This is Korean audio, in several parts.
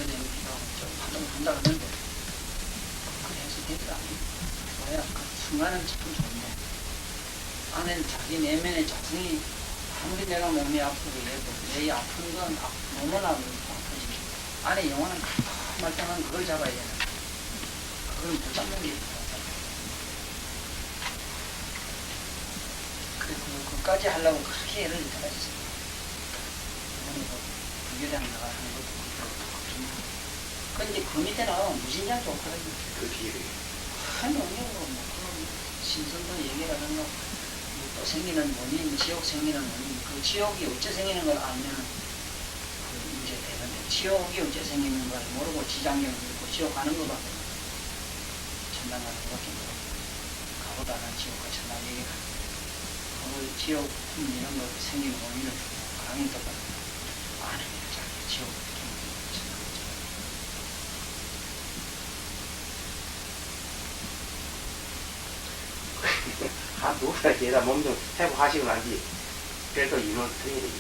연기가 좀 활동을 한다 그러는데 그래서 되더라고. 뭐야 그 순간은 참 좋네. 안에는 자기 내면의 자성이 아무리 내가 몸이 아프고 해도 내 아픈 건 너무나 아프지. 안에 영혼은 말짱한 그걸 잡아야 되는. 그걸 붙잡는 게 있더라고요. 그래서 그것까지 하려고 그렇게 애를 들었어요. 불교량 나가는 것도 그렇습니다. 근데 그 밑에는 무진장 좋거든요. 그 뒤에. 한 영역으로 뭐 그런 신선도 얘기를 하는 거, 또 생기는 원인, 지옥 생기는 원인, 그 지옥이 어째 생기는 걸 알면 그 이제 되는데, 지옥이 어째 생기는 걸 모르고 지장경을 믿고 지옥 가는 거밖에 천당 가는 거밖에 모르고 가보다는 지옥과 천당 얘기가 그 지옥 이런 거 생기는 원인을 강의 똑같은 아는 게 자기 지옥 한 두 달 뒤에다 몸 좀 회복하시고 난 뒤, 그래도 인원 드려야 되지.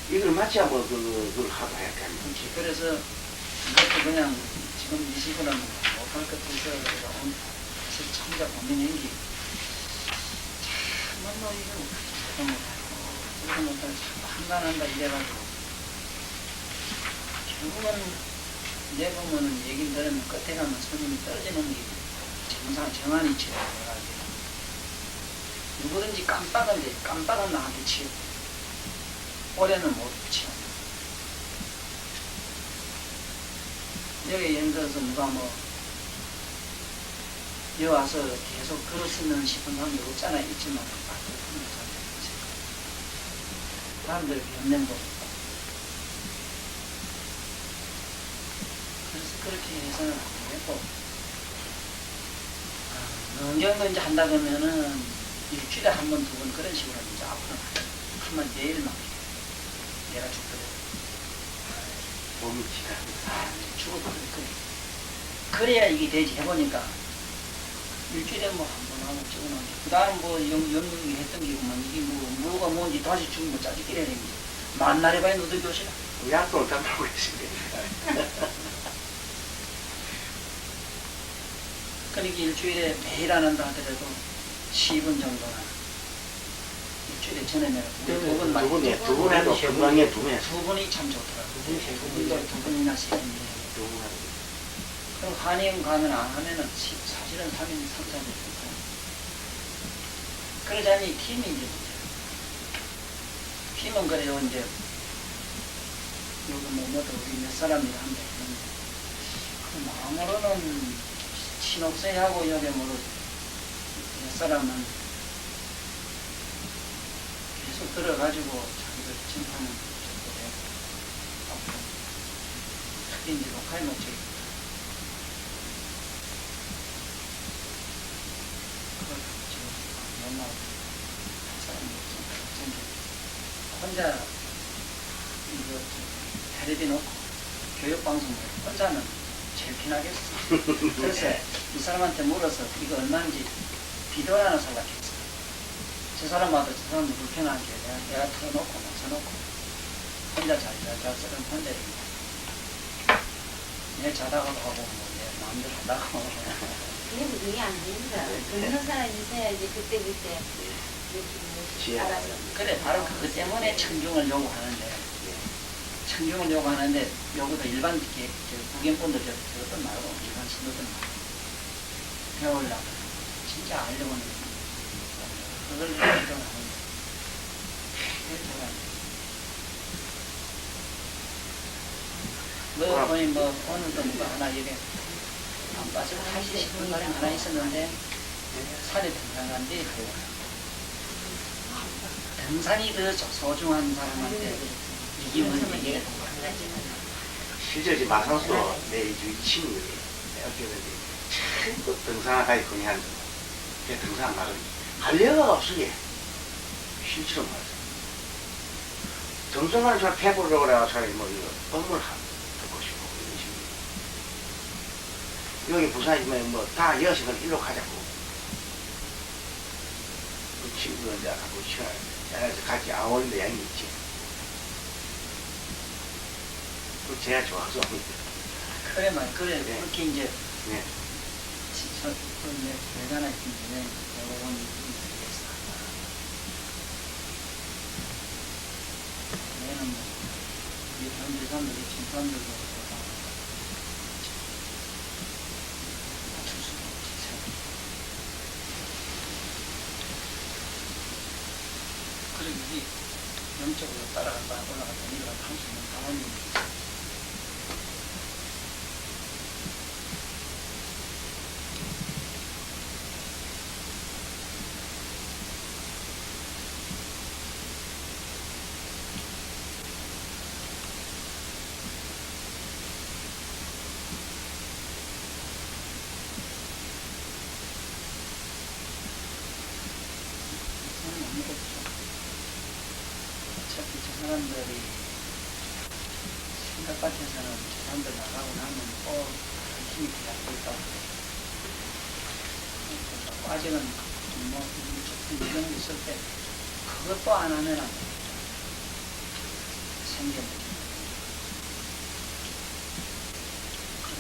이걸 마치 한번 그걸 하고 해야 돼. 그렇지. 그래서 이것도 그냥 지금 이 시기는 못할 것 같아서 사실 참자 고민한 게 참말로 이거 저거 못하고 한간한다 이래가지고 결국은 내 보면은 얘기 들으면 끝에 가면 손님이 떨어지는 게 정한이 치료해가지고 누구든지 깜빡은 나한테 치워. 올해는 못 치워. 여기 예를 들어서 누가 뭐 여기 와서 계속 그렇으면 싶은 사람도 없잖아. 있지만 사람들 변명 거 그래서 그렇게 해서는 안 되고 능경도 이제 한다 그러면은 일주일에 한 번, 두 번 그런 식으로 이제 앞으로 한번 내일만 내가 죽거든. 몸이 지나. 죽어버릴 거야. 그래야 이게 되지. 해보니까 일주일에 뭐 한 번 하고 찍어놓은 게 그 다음 뭐 영육이 했던 게 보면 이게 뭐가 뭔지 다시 죽으면 뭐 짜증 끼려야 되는 게 만날에 봐야 너도 교시라. 약속을 담하고 있습니다. 그러니까 일주일에 매일 안 한다 하더라도 10분 정도나 일주일에 전에 내가 두 분 해도 건강에 두 분. 두 분이 참 좋더라고요. 두 분이나 세 분. 그럼 한의원 가면 안 하면은 사실은 3인 3사도 좋고. 그러자니 팀이 이제 팀은 그래요. 이제 여기 뭐도 우리 몇 사람이 한데 그 마음으로는 친옥세하고 여기 뭐로 몇 사람은 계속 들어가지고 자기들 심판은 적고 되고 특히 이제 녹화에 놓쳐 그걸 지금 못 나오고 한 사람이 없으니까 혼자 이거 테레비 놓고 교육방송을 혼자는 제일 피나겠어. 그래서 이 사람한테 물어서 이거 얼마인지 비디오 하나 살라 했어. 저 사람마다 저 사람도 불편한 게 내가 틀어놓고 맞춰놓고 혼자 잘 쓰는 혼자 내 자다가도 하고 내 마음대로 한다고. 그래도 그게 안 됩니다. 듣는 사람이 있어야지 그때 알아서. 그래 바로 그것 때문에 청중을 요구하는데 청중을 요구하는데 여기도 일반 국인분들 저것도 말고 일반 신도들 말고 배우려고 진짜 알려고는 그걸 필요하는데 뭐 보니 뭐 오늘도 누가 하나 이래 안 빠지고 하시 싶은 말이 하나 있었는데 산에 등산 간뒤 등산이 더 소중한 사람한테 이기면 이게 실제 지금 마산소 내 친구들이 어쩌는데 최고 등산하기 건의하는 게 등산 가거든요. 할려가 없으게 실처럼 말이죠. 정성하는 사람 패보려고 그래가 차라리 뭐 이거 업무를 듣고 싶고 이런 식으로. 여기 부산이면 뭐 다 여식을 일로 가자고. 그 친구가 이제 갖고 같이 아울리는 양이 있지. 그 제가 좋아서. 그래 말 그래 네. 그렇게 이제 네. 내가 이제 대법원 위해서 얘는 뭐 우리 사람들이 사람들이 심판들도 맞출 수가 없지. 그래 이게 영적으로 따라갔다 올라갔다 내려갔다 할 수 있는 방안이 있어. 어차피 저 사람들이 생각 같아서는 저 사람들 나가고 나면 또 힘이 기다리고 있다고 아직은 뭐 조금 이런 게 있을 때 그것도 안 하면 생겨나죠. 그런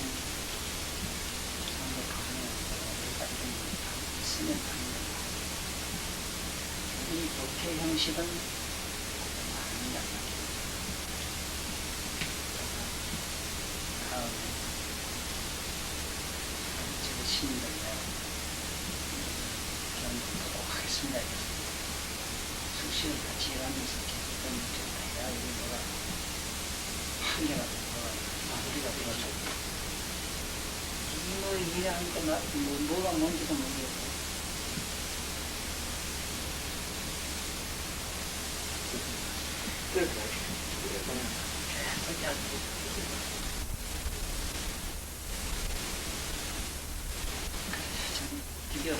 저 사람들 가면 우리가 이런 거다 있으면 됩니다. 이 도태 형식은 아닙니다. 다음에 제가 시민들 견도록 하겠습니다. 수시를 같이 일하면서 계속 좀 해야 이게 뭐가 한계가 되고 마무리가 되죠. 뭐 일하니까 뭐가 뭔지도 모르겠고 드디어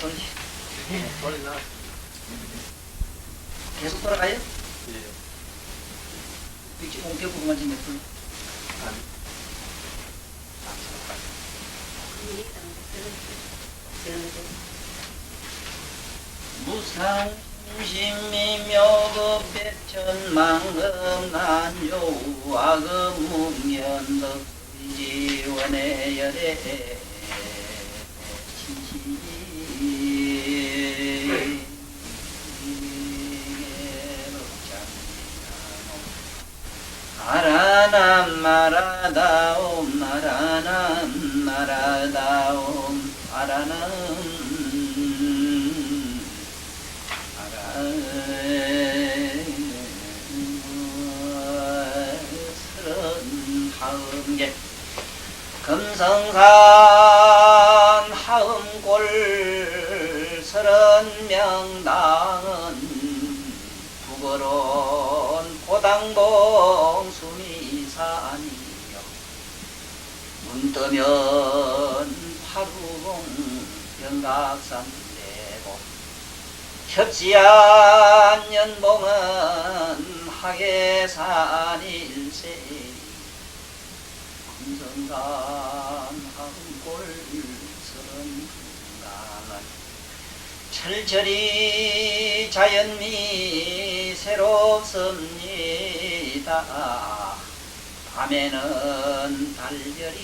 돌리나? 계속 돌아가요? 예. 이제 옹태구만 지몇 분? 무상심미묘급 백천만금 난요 악음 무면덕 지원의 열애 아라남 마라다옴 아라남 마라다옴 아라남 서른 하음계 금성산 하음골 서른 명당은 북어론 고당봉 수미산이여 문 뜨면 파루봉 영각산대고 협지한 연봉은 하계산일세 금성산 하음골 서른 강은 철저히 자연미 새롭습니다. 밤에는 달별이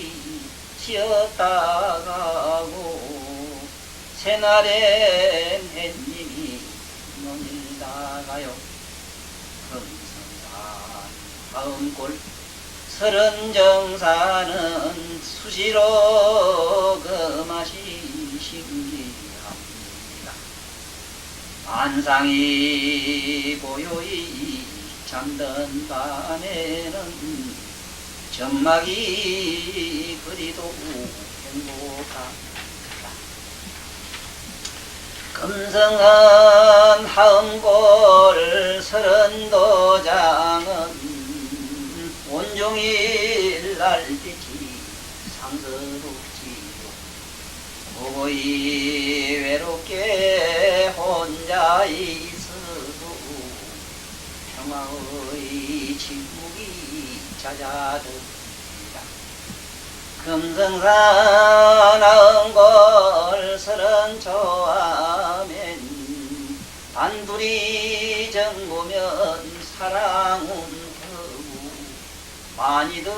지었다 가고 새날엔 햇님이 먼일 나가요. 금성산 하음골 서른 정사는 수시로 그 맛이 신기합니다. 안상이 고요히 잠든 밤에는 정막이 그리도 행복합니다. 금성은 하음골 서른도장은 온종일 날뛰지 상스럽지요. 고고히 외롭게 혼자 있어도 평화의 침묵이 잦아듭니다. 금성산 하음골 서른초하면 단둘이 정보면 사랑은 터고 많이들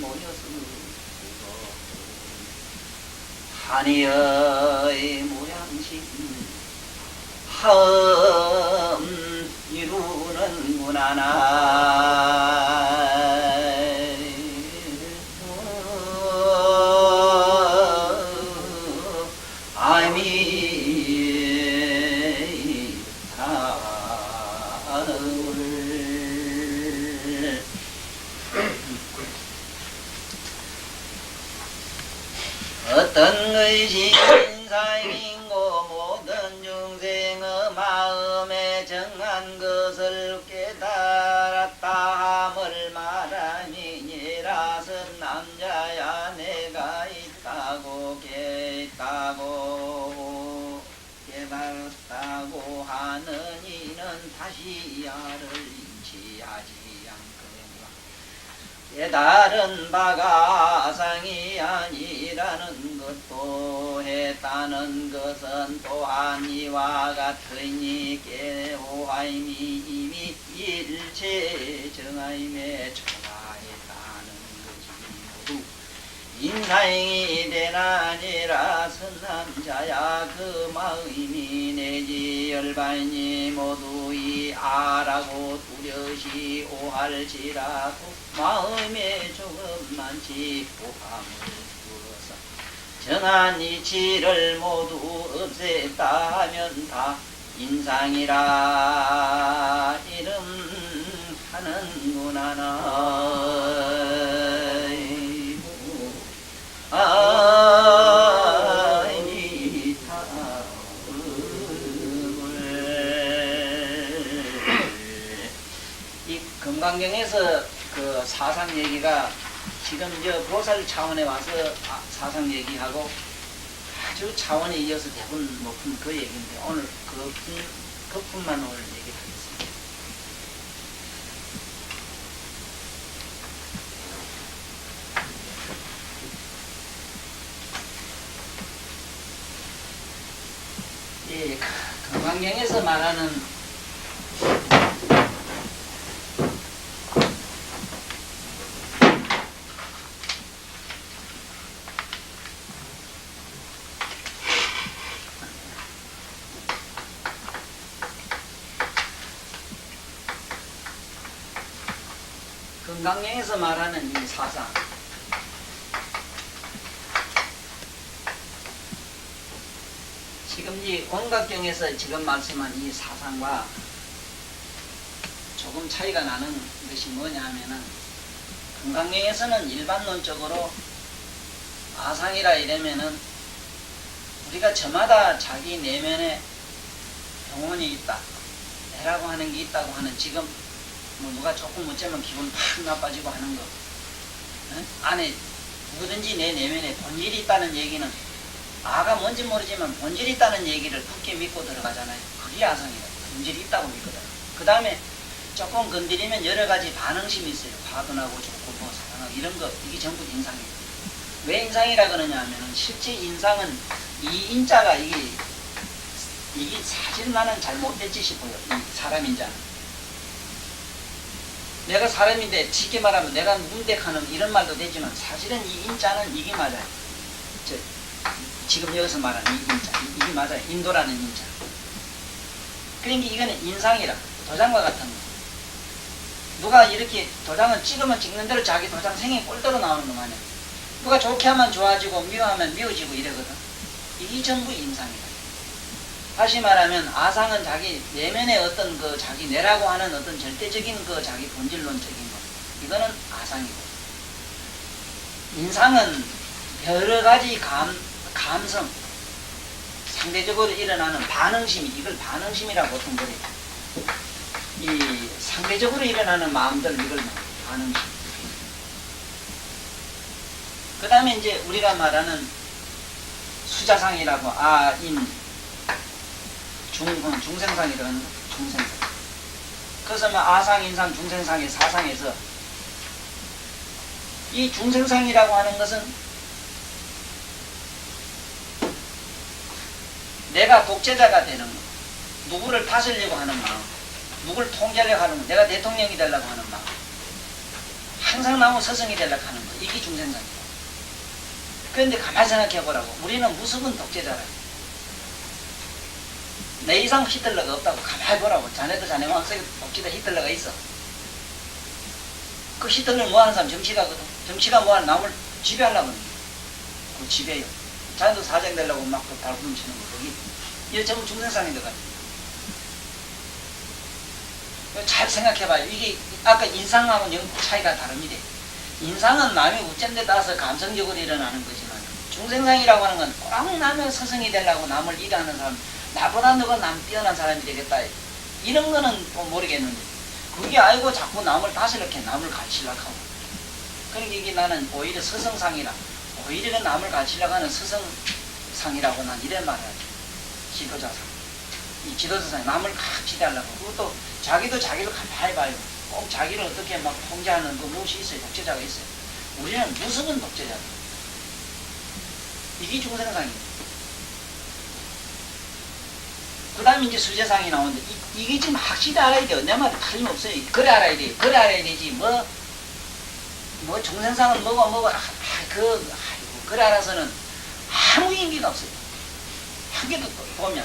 모여서 한이의 모양식 하음 이루는구나 나 어떤 의식 인사인고 모든 중생의 마음에 정한 것을 깨달았다 함을 말하니니라선 남자야 내가 있다고 깨닫다고 깨달았다고 하는 이는 다시 야를 인치하지 깨달은 바가 아상이 아니라는 것도 했다는 것은 또한 이와 같으니 깨호하임이 이미 일체 정하임에 초라했다는 것이 모두 인사행이 되나니라 선남자야 그 마음이 내지 열반이 모두 이 아라고 뚜렷이 오할지라도 마음에 조금만치 보함을 두어서 정한 이치를 모두 없앴다 하면 다 인상이라 이름하는구나 이 금강경에서 그 사상 얘기가 지금 저 보살 차원에 와서 사상 얘기하고 아주 차원에 이어서 대부분 높은 그 얘기인데 오늘 그뿐만 오늘 얘기하겠습니다. 예, 금강경에서 말하는 금강경에서 말하는 이 사상 지금 이 원각경에서 지금 말씀한 이 사상과 조금 차이가 나는 것이 뭐냐 하면은 금강경에서는 일반론적으로 아상이라 이러면은 우리가 저마다 자기 내면에 영혼이 있다 내라고 하는 게 있다고 하는 지금 뭐 누가 조금 어쩌면 기분 팍 나빠지고 하는 거 안에 누구든지 내 내면에 본질이 있다는 얘기는 아가 뭔지 모르지만 본질이 있다는 얘기를 굳게 믿고 들어가잖아요. 그게 아상이다. 본질이 있다고 믿거든. 그 다음에 조금 건드리면 여러 가지 반응심이 있어요. 화도 나고 좋고 뭐 사랑하고 이런 거 이게 전부 인상이에요. 왜 인상이라 그러냐 하면은 실제 인상은 이 인자가 이게 사실 나는 잘못됐지 싶어요. 이 사람 인자는. 내가 사람인데 쉽게 말하면 내가 누군데 하는 이런 말도 되지만 사실은 이 인자는 이게 맞아요. 지금 여기서 말하는 이 인자 이게 맞아요. 인도라는 인자. 그러니까 이거는 인상이라 도장과 같은 거. 누가 이렇게 도장을 찍으면 찍는 대로 자기 도장 생이 꼴대로 나오는 거 마냥 누가 좋게 하면 좋아지고 미워하면 미워지고 이러거든. 이게 전부 인상이다. 다시 말하면 아상은 자기 내면의 어떤 그 자기 내라고 하는 어떤 절대적인 그 자기 본질론적인 거 이거는 아상이고 인상은 여러 가지 감성 상대적으로 일어나는 반응심이 이걸 반응심이라고 보통 그래요. 이 상대적으로 일어나는 마음들 이걸 반응심. 그 다음에 이제 우리가 말하는 수자상이라고 중생상이라는 거, 중생상. 그래서 뭐 아상, 인상, 중생상의 사상에서 이 중생상이라고 하는 것은 내가 독재자가 되는 거, 누구를 다스리려고 하는 마음, 누구를 통제하려고 하는 거, 내가 대통령이 되려고 하는 마음. 항상 나무 스승이 되려고 하는 거. 이게 중생상이에요. 그런데 가만히 생각해 보라고. 우리는 무수분 독재자라고. 내 이상 히틀러가 없다고 가만히 보라고. 자네도 자네 마음속에 독재자 히틀러가 있어. 그 히틀러는 뭐 하는 사람? 정치가거든. 정치가 뭐 하는 남을 지배하려고 하는 거야. 그 지배요. 자네도 사장 되려고 막 그 발부름 치는 거. 거기. 이게 전부 중생상인 것 같아요. 잘 생각해봐요. 이게 아까 인상하고 영 차이가 다릅니다. 인상은 남이 우짠데 따라서 감성적으로 일어나는 거지만 중생상이라고 하는 건 꼭 남의 스승이 되려고 남을 일하는 사람, 나보다 너가 남 뛰어난 사람이 되겠다. 이런 거는 또 모르겠는데 그게 아니고 자꾸 남을 다시 이렇게 남을 가르치려고 하고. 그러니까 이게 나는 오히려 스승상이라, 오히려 남을 가르치려고 하는 스승상이라고 난 이런 말을 하죠. 지도자상. 이 지도자상이 남을 각 지도하려고. 그것도 자기도 자기를 가만히 봐요. 꼭 자기를 어떻게 막 통제하는 그 무엇이 있어요. 독재자가 있어요. 우리는 무수분 독재자. 이게 중생상이에요. 그 다음에 이제 수재상이 나오는데 이게 지금 확실히 알아야 돼요. 내 말이 틀림없어요. 그래 알아야 돼요. 그래 알아야 되지. 뭐 중생상은 뭐고 그래 알아서는 아무 의미가 없어요. 한 개도 보면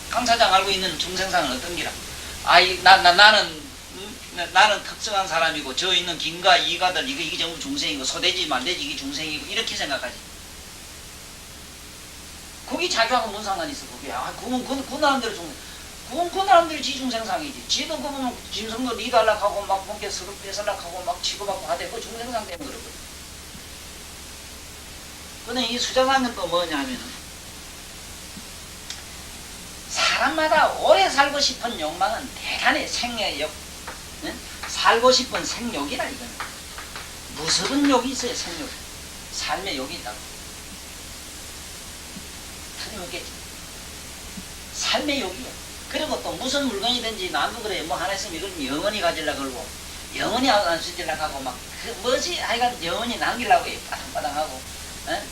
강 사장 알고 있는 중생상은 어떤 기라? 나는 특성한 사람이고 저 있는 김가 이가들 이게 전부 중생이고 소돼지 말돼지 이게 중생이고 이렇게 생각하지. 거기 자기하고 뭔 상관이 있어. 그게 그 나름대로 중생. 그 나름대로 지 중생상이지. 지도 그 보면 짐승도 리도 하려고 하고 막 본게 서로 뺏으려고 하고 막 치고받고 하되 그 중생상 때문에 그러거든. 근데 이 수자상은 또 뭐냐면은 사람마다 오래 살고 싶은 욕망은 대단히 생의 욕, 응? 살고 싶은 생욕이라 이거는. 무슨 욕이 있어요, 생욕. 삶의 욕이 있다고. 틀림없겠지. 삶의 욕이요. 그리고 또 무슨 물건이든지 나도 그래. 뭐 하나 있으면 이걸 영원히 가지려고 그러고, 영원히 안 쓰지려고 하고, 막, 뭐지? 하여간 영원히 남기려고 해. 빠당빠당하고.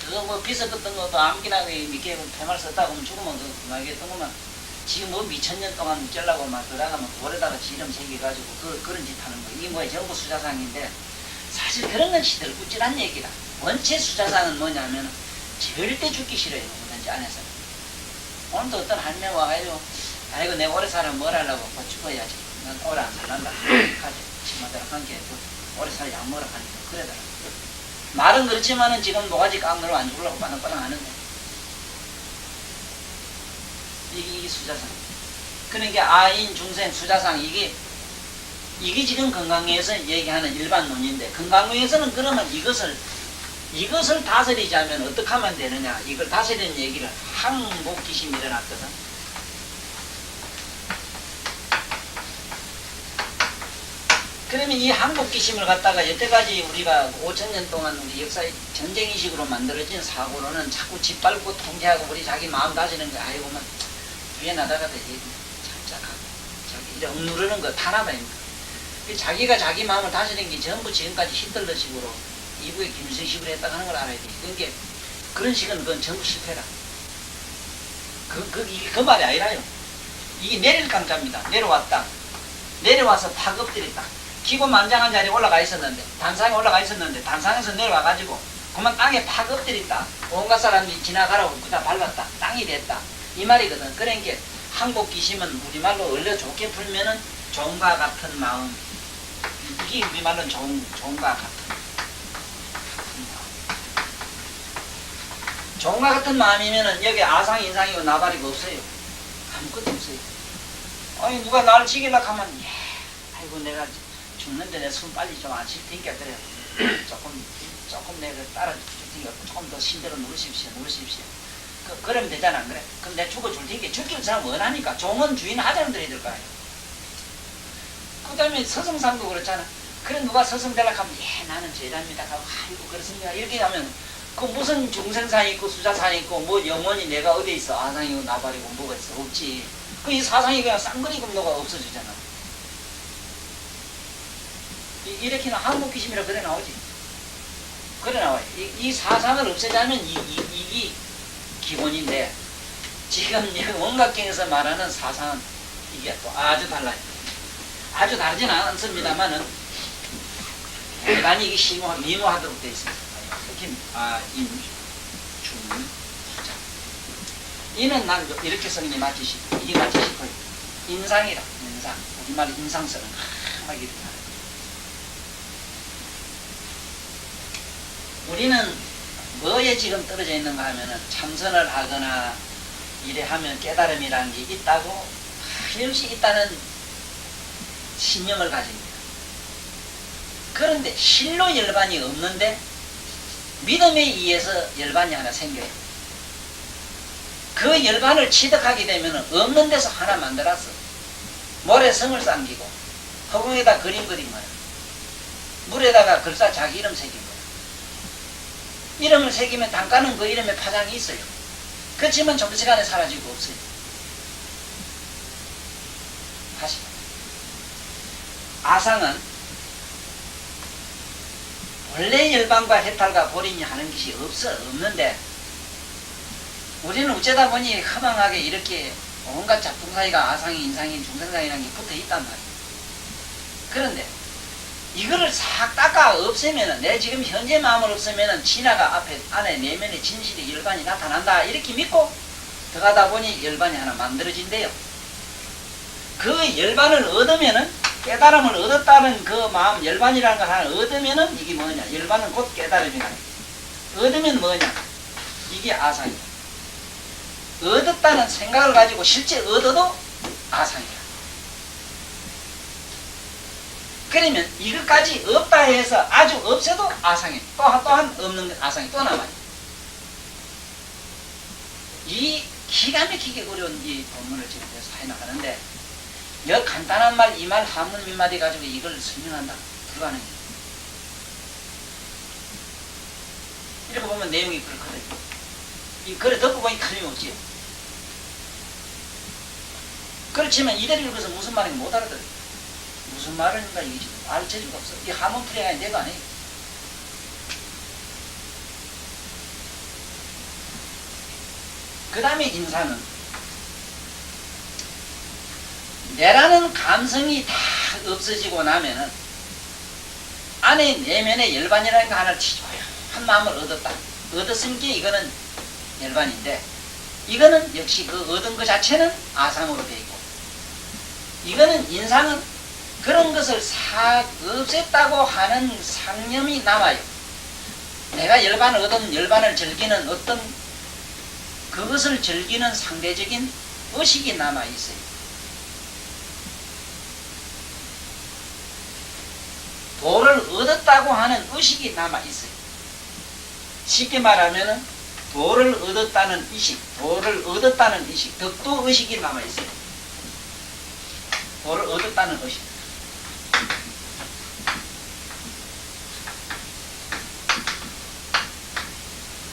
그거 뭐 비석었던 것도 암기나 밑에 패말 썼다고 하면 죽으면 그만하게 뜬 것만. 지금 뭐 미천년 동안 ጨ려고 막 들어가면 돌에다가 지름 새겨가지고 그런 짓 하는 거. 이게 뭐 전부 수자상인데 사실 그런 건 시들 꾸질한 얘기다. 원체 수자상은 뭐냐면 절대 죽기 싫어요. 뭐든지 안에서는. 오늘도 어떤 할매 와가지고 아이고 내가 오래 살면 뭘 하려고 뭐 죽어야지. 난 오래 안 살란다. 가지. 치마대로 한게 오래 살 약 먹으라 하니까 그러더라. 말은 그렇지만은 지금 모가지 깡으로 안 죽으려고 빠당빠당 하는데. 이게 수자상. 그러니까 아인, 중생, 수자상 이게 지금 건강위에서 얘기하는 일반 논인데 건강위에서는 그러면 이것을 다스리자면 어떻게 하면 되느냐. 이걸 다스리는 얘기를 항복기심이 일어났거든. 그러면 이 항복기심을 갖다가 여태까지 우리가 5,000년 동안 우리 역사의 전쟁의식으로 만들어진 사고로는 자꾸 짓밟고 통제하고 우리 자기 마음 다스리는 거 아이고 만 위에 나다가 되지. 착착하고 자기 이제 억누르는 거 탄압입니다. 자기가 자기 마음을 다스리는 게 전부 지금까지 히틀러식으로 이후에 김일성식으로 했다고 하는 걸 알아야 돼. 그러니까 그런 식은 그건 전부 실패라. 그 말이 아니라요. 이게 내릴 강자입니다. 내려와서 파급들이 딱 기고만장한 자리에 올라가 있었는데 단상에 올라가 있었는데 단상에서 내려와가지고 그만 땅에 파급들이 딱 온갖 사람이 지나가라고 그다 밟았다. 땅이 됐다. 이 말이거든. 그러니까 항복기심은 우리말로 원래 좋게 풀면은 종과 같은 마음. 이게 우리말로는 종과 같은 종과 같은 마음이면은 여기 아상, 인상이고 나발이고 없어요. 아무것도 없어요. 아니 누가 나를 죽이려고 하면 아이고 내가 죽는데 내 숨 빨리 좀 안 쉴 테니까 그래. 조금 내가 따라 줄 테니까 조금 더 신대로 누르십시오. 그러면 되잖아, 안 그래? 그럼 내가 죽어줄 테니까 죽기를 잘 원하니까 종은 주인 하자는 들이 될 거 아니야. 그 다음에 서성상도 그렇잖아. 그래 누가 서성 되려고 하면 나는 죄자입니다 하고 아이고 그렇습니다 이렇게 하면 그 무슨 중생상이 있고 수자상이 있고 뭐 영원히 내가 어디 있어 아상이고 나발이고 뭐가 있어 없지. 그 이 사상이 그냥 쌍거리 금도가 없어지잖아. 이렇게는 항복기심이라 그래 나오지. 그래 나와요. 이 사상을 없애자면 이게 기본인데 지금 원각경에서 말하는 사상은 이게 또 아주 달라요. 아주 다르지는 않습니다만은 열반이 이게 미모하도록 되어 있습니다. 특히 자, 이는 난 이렇게 쓰는 게 맞지 싶고 이게 맞지 싶어요. 인상이라 인상 우리말로 인상 쓰는 막 이렇게 하는 거예요. 우리는 뭐에 지금 떨어져 있는가 하면은 참선을 하거나 이래 하면 깨달음이라는 게 있다고 한없이 있다는 신념을 가집니다. 그런데 실로 열반이 없는데 믿음에 의해서 열반이 하나 생겨요. 그 열반을 취득하게 되면 없는 데서 하나 만들었어. 모래성을 삼기고 허공에다 그림 그린 거야. 물에다가 글자 자기 이름 새긴 거야. 이름을 새기면 단가는 그 이름에 파장이 있어요. 그렇지만 좀 시간에 사라지고 없어요. 다시 아상은 원래 열반과 해탈과 보림이 하는 것이 없는데 우리는 어쩌다 보니 허망하게 이렇게 온갖 작품 사이가 아상이, 인상이, 중생상이라는 게 붙어 있단 말이에요. 그런데 이거를 싹 닦아 없애면은 내 지금 현재 마음을 없애면은 진화가 앞에 안에 내면의 진실이 열반이 나타난다 이렇게 믿고 들어가다 보니 열반이 하나 만들어진대요. 그 열반을 얻으면은 깨달음을 얻었다는 그 마음 열반이라는 걸 하나 얻으면은 이게 뭐냐? 열반은 곧 깨달음이다. 얻으면 뭐냐? 이게 아상이다. 얻었다는 생각을 가지고 실제 얻어도 아상이다. 그러면 이것까지 없다 해서 아주 없어도 아상이 또한 없는 아상이 또 남아요. 이 기가 막히게 어려운 이 본문을 지금 해나가는데 여 간단한 말 이 말 한문 몇 마디 가지고 이걸 설명한다 불가능해요. 이렇게 보면 내용이 그렇거든요. 이 글을 듣고 보니 틀림없지요. 그렇지만 이대로 읽어서 무슨 말인지 못 알아들어요. 무슨 말인가 이게 지금 알 재주가 없어. 이 한문 풀이가 내도 안 해요. 그 다음에 인사는 내라는 감성이 다 없어지고 나면은 안에 내면의 열반이라는 거 하나를 조용한 마음을 얻었다. 얻었으니까 이거는 열반인데 이거는 역시 그 얻은 것 자체는 아상으로 되어 있고 이거는 인상은 그런 것을 싹 없앴다고 하는 상념이 남아요. 내가 열반을 얻은 열반을 즐기는 어떤 그것을 즐기는 상대적인 의식이 남아있어요. 도를 얻었다고 하는 의식이 남아있어요. 쉽게 말하면 도를 얻었다는 의식, 도를 얻었다는 의식, 덕도 의식이 남아있어요. 도를 얻었다는 의식.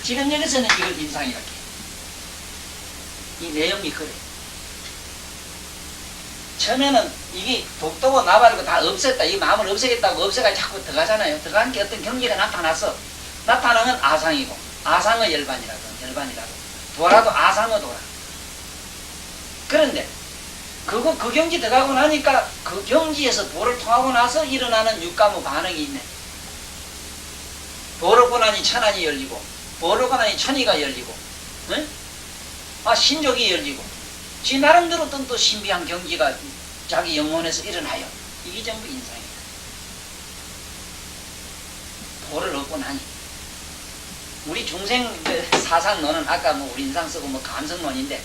지금 여기서는 이걸 인상이라고 해요. 이 내용이 그래. 처음에는 이게 독도고 나발이고 다 없앴다. 이 마음을 없애겠다고 없애가 자꾸 들어가잖아요. 들어간 게 어떤 경기가 나타났어. 나타나는 아상이고 아상의 열반이라고 도라도 아상의 도라. 그런데 그 경지 들어가고 나니까 그 경지에서 도를 통하고 나서 일어나는 육가무 반응이 있네. 도를 고나니 천안이 열리고 도를 고나니 천이가 열리고 응? 신족이 열리고 지 나름대로 어떤 또 신비한 경지가 자기 영혼에서 일어나요. 이게 전부 인상이에요. 도를 얻고 나니 우리 중생 사상론은 아까 우리 인상 쓰고 감성론인데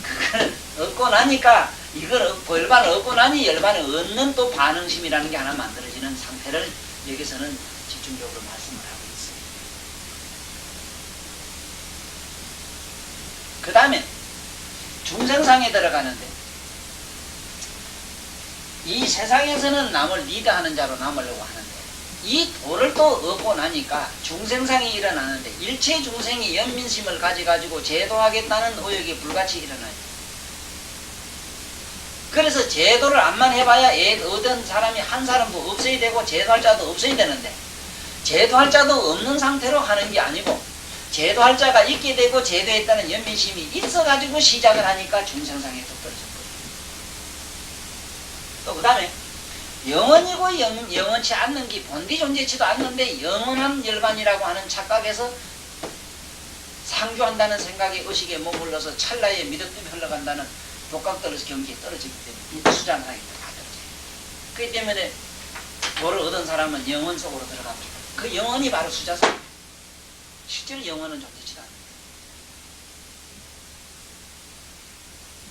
그거는 얻고 나니까 이걸 열반을 얻고 나니 열반을 얻는 또 반응심이라는 게 하나 만들어지는 상태를 여기서는 집중적으로 말씀을 하고 있어요. 그 다음에 중생상에 들어가는데 이 세상에서는 남을 리드하는 자로 남으려고 하는데 이 도를 또 얻고 나니까 중생상이 일어나는데 일체 중생이 연민심을 가지고 제도하겠다는 의욕이 불같이 일어나요. 그래서 제도를 암만 해봐야 얻은 사람이 한 사람도 없어야 되고 제도할 자도 없어야 되는데 제도할 자도 없는 상태로 하는 게 아니고 제도할 자가 있게 되고 제도했다는 연민심이 있어가지고 시작을 하니까 중생상에 또 떨어졌거든요. 또 그 다음에 영원이고 영원치 않는 게 본디 존재치도 않는데 영원한 열반이라고 하는 착각에서 상주한다는 생각에 의식에 머물러서 찰나에 미덕뜸이 흘러간다는 독각 떨어져 경지에 떨어지기 때문에 이 수장상이 다 떨어져요. 그렇기 때문에 도를 얻은 사람은 영원 속으로 들어갑니다. 그 영원이 바로 수자상. 실제로 영원은 존재치도 않아요.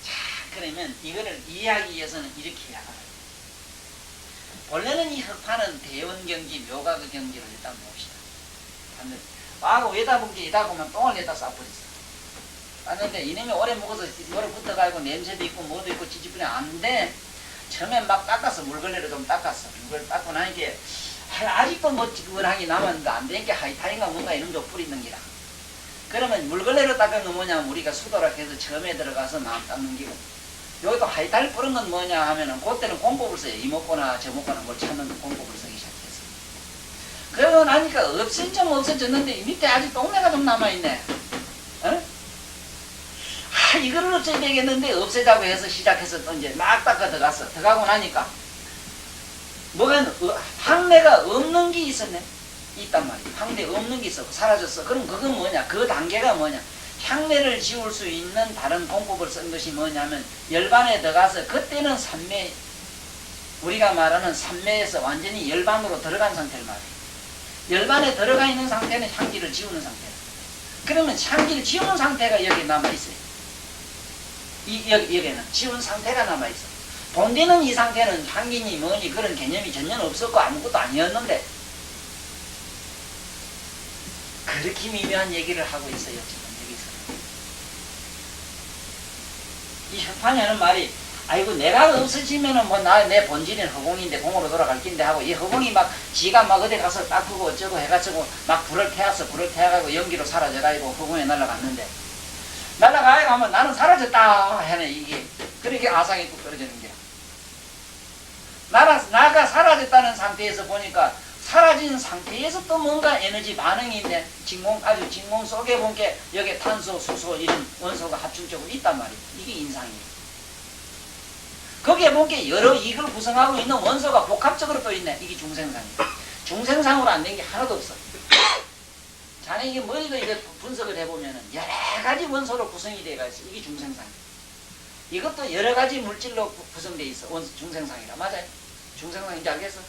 자, 그러면 이거를 이해하기 위해서는 이렇게 이야기합니다. 원래는 이 흑파는 대원경지, 묘각의 경지를 일단 봅시다. 와고 외다 봉지 이다 보면 똥을 내다 싸버렸어. 봤는데 이놈이 오래 먹어서 오래 붙어가지고 냄새도 있고 뭐도 있고 찌찌뿌리 안 돼. 처음엔 막 닦았어. 물걸레로 좀 닦았어. 물걸 닦고 나니까 아직도 뭐 지근하게 남았는데 안 되니까 하이타인가 뭔가 이런 거 뿌리는 기라. 그러면 물걸레로 닦은 건 뭐냐면 우리가 수도락 해서 처음에 들어가서 마음 닦는 기고, 여기도 하이탈 뿌린 건 뭐냐 하면은 그때는 공법을 써요. 이목구나 저목구나 뭘 찾는 공법을 쓰기 시작했어. 그러고 나니까 없어지면 없어졌는데 이 밑에 아직 똥내가 좀 남아있네. 어? 이거를 없애야 되겠는데 없애자고 해서 시작해서 또 이제 막 닦아 들어갔어. 들어가고 나니까 뭐가 황내가 없는 게 있었네. 있단 말이야. 황내 없는 게 있어. 사라졌어. 그럼 그건 뭐냐? 그 단계가 뭐냐? 향내를 지울 수 있는 다른 공법을 쓴 것이 뭐냐면 열반에 들어가서 그때는 삼매, 우리가 말하는 삼매에서 완전히 열반으로 들어간 상태를 말해요. 열반에 들어가 있는 상태는 향기를 지우는 상태예요. 그러면 향기를 지우는 상태가 여기 남아있어요. 여기에는 지운 상태가 남아있어. 본디는 이 상태는 향기니 뭐니 그런 개념이 전혀 없었고 아무것도 아니었는데 그렇게 미묘한 얘기를 하고 있어요. 지금 여기서. 이 흑판이 하는 말이 아이고 내가 없어지면은 뭐 내 본질은 허공인데 공으로 돌아갈 낀데 하고 이 허공이 막 지가 막 어디 가서 닦고 어쩌고 해가지고 막 불을 태워가지고 연기로 사라져가지고 허공에 날아갔는데 날아가야 하면 나는 사라졌다 하네. 이게 그렇게 아상이 뚝 떨어지는 게 나가 사라졌다는 상태에서 보니까 사라진 상태에서 또 뭔가 에너지 반응인데 아주 진공 속에 보니까 여기 탄소, 수소 이런 원소가 합충적으로 있단 말이에요. 이게 인상이에요. 거기에 보니까 여러 이걸 구성하고 있는 원소가 복합적으로 또 있네. 이게 중생상이에요. 중생상으로 안 된 게 하나도 없어. 자네 이게 뭐 이거 분석을 해보면은 여러 가지 원소로 구성이 되어 있어. 이게 중생상이에요. 이것도 여러 가지 물질로 구성되어 있어. 중생상이라. 맞아요? 중생상인지 알겠어?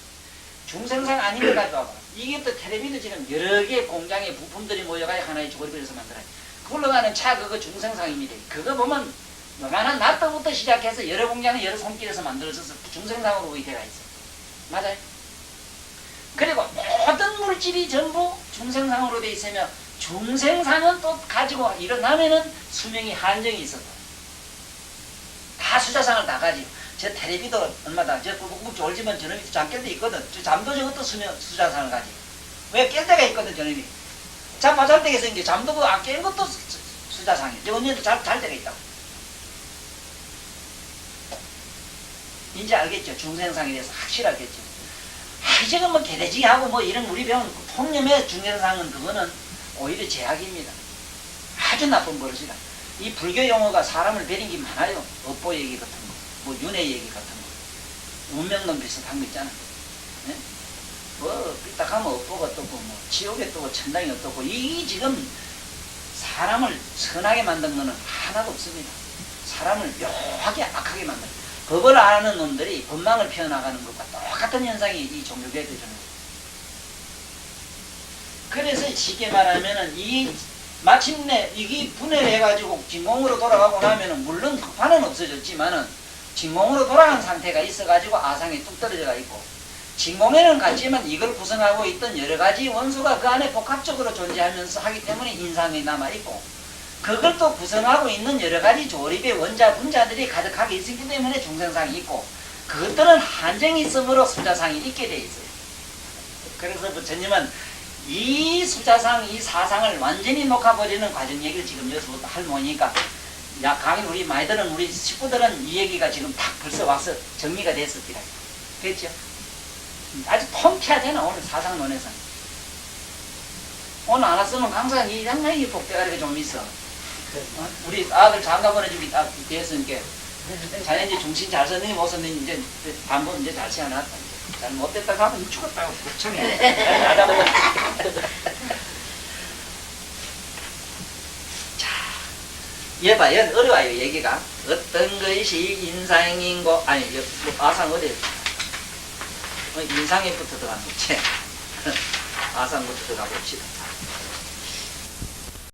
중생상 아닌 걸 가져와봐. 이게 또 텔레비도 지금 여러 개의 공장의 부품들이 모여가지고 하나의 조립을 해서 만들어요. 그걸로 가는 차 그거 중생상입니다. 그거 보면 요만한 낫도부터 시작해서 여러 공장의 여러 손길에서 만들어져서 중생상으로 의대가 있어. 맞아요? 그리고 모든 물질이 전부 중생상으로 돼 있으며 중생상은 또 가지고 일어나면은 수명이 한정이 있어. 다 수자상을 다 가지고. 저 텔레비도 얼마다. 저 졸지면 저놈이 잠깰 때 있거든. 저 잠도 저것도 수자상을 가지고. 왜 깰 때가 있거든 저놈이. 잠 못 잘 때가 생겨. 잠도 그 안 깬 것도 수자상이야. 저 언니도 잘 때가 있다고. 이제 알겠죠? 중생상에 대해서 확실하겠죠? 지금 뭐 개돼지하고 뭐 이런 우리 배운 통념의 중생상은 그거는 오히려 제약입니다. 아주 나쁜 버릇이다. 이 불교 용어가 사람을 베린 게 많아요. 업보 얘기 같은 거, 뭐 윤회 얘기 같은 거, 운명론 비슷한 거 있잖아. 네? 뭐 삐딱하면 업보가 어떻고 뭐 지옥에 어떻고 천당이 어떻고 이 지금 사람을 선하게 만든 거는 하나도 없습니다. 사람을 묘하게 악하게 만든 거예요. 법을 아는 놈들이 법망을 피워나가는 것과 똑같은 현상이 이 종교계에 되는 거예요. 그래서 쉽게 말하면은 마침내 이게 분해를 해가지고 진공으로 돌아가고 나면은 물론 흑파는 없어졌지만은 진공으로 돌아간 상태가 있어가지고 아상이 뚝 떨어져가 있고 진공에는 같지만 이걸 구성하고 있던 여러 가지 원소가 그 안에 복합적으로 존재하면서 하기 때문에 인상이 남아있고 그걸 또 구성하고 있는 여러 가지 조립의 원자, 분자들이 가득하게 있기 때문에 중생상이 있고 그것들은 한정이 있으므로 수자상이 있게 돼 있어요. 그래서 부처님은 이 수자상, 이 사상을 완전히 녹아버리는 과정 얘기를 지금 여기서부터 할 모니까 강의 우리 많이 들은 우리 식구들은 이 얘기가 지금 딱 벌써 와서 정리가 됐었더라. 됐죠? 아주 통쾌하잖아 오늘 사상론에서. 오늘 안 왔으면 항상 이 상당히 복대가리가 좀 있어. 우리 아들 장가 보내주기 딱 됐으니까 자네 이제 중심 잘 썼는지 못 썼는지 이제 반복 이제 잘 채워놨다. 잘못됐다 가면 죽었다고 걱정해. 자, 얘 봐, 얘는 어려워요, 얘기가. 어떤 것이 인상인고, 아니, 뭐, 아상 어디, 인상에부터 들어가는 거지. 아상부터 들어가 봅시다.